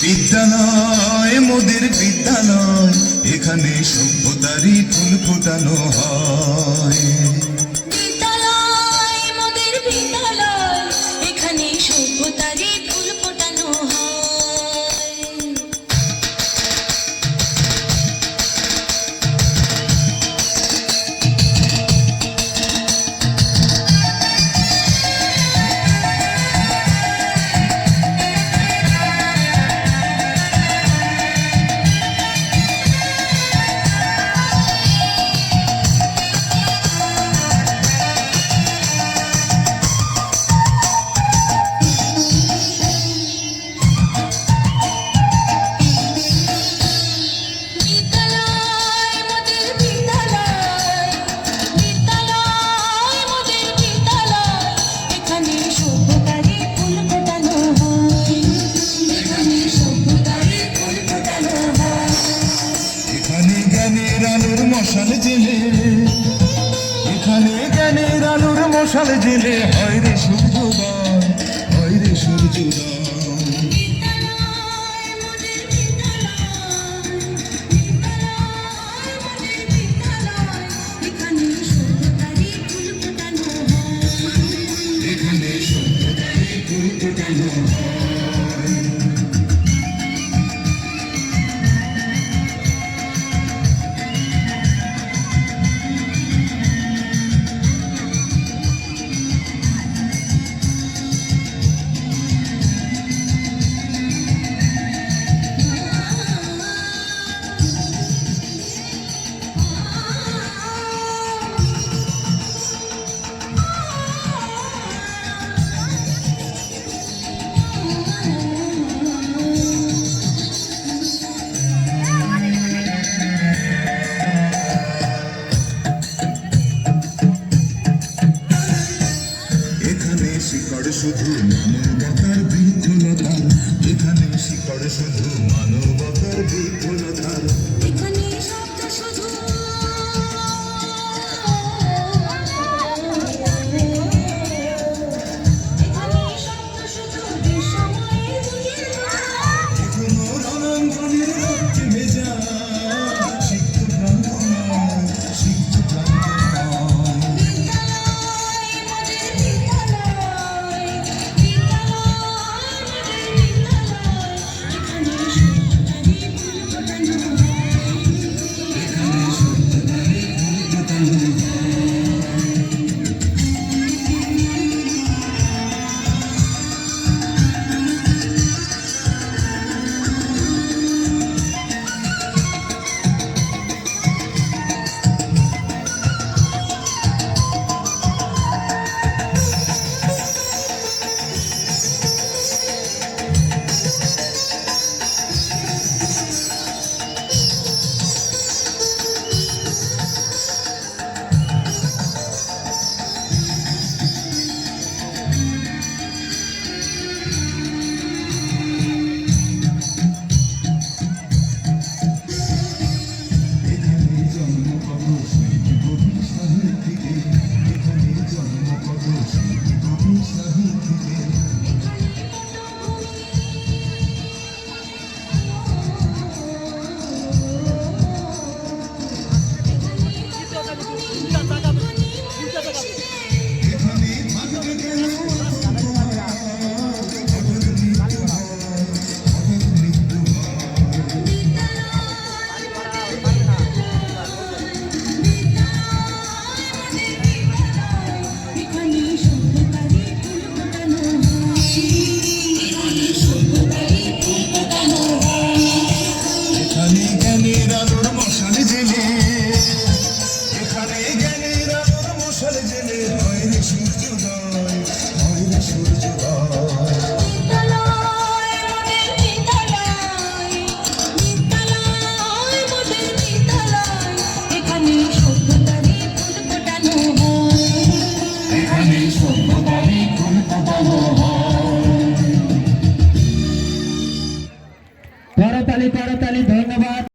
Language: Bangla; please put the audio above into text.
বিদ্যালয় মোদের বিদ্যালয়, এখানে সভ্যতারই ফুল ফোটানো হয়। বিদ্যালয় মোদের বিদ্যালয়, এখানে সভ্যতারই ফুল ফোটানো হয়। মশাল জেলে, এখানে জ্ঞানের আলোর মশাল জেলে হয় রে সূর্যোদয়, হয় রে সূর্যোদয়। এখানে সভ্যতারই ফুল ফোটানো হয়। শিকড় শুধু মানবতার বৃদ্ধলতার, এখানে শিকড় শুধু মানবতার বৃদ্ধলতার, এখানে শব্দ শুধু এখানে জ্ঞানের আলোর মশাল জেলে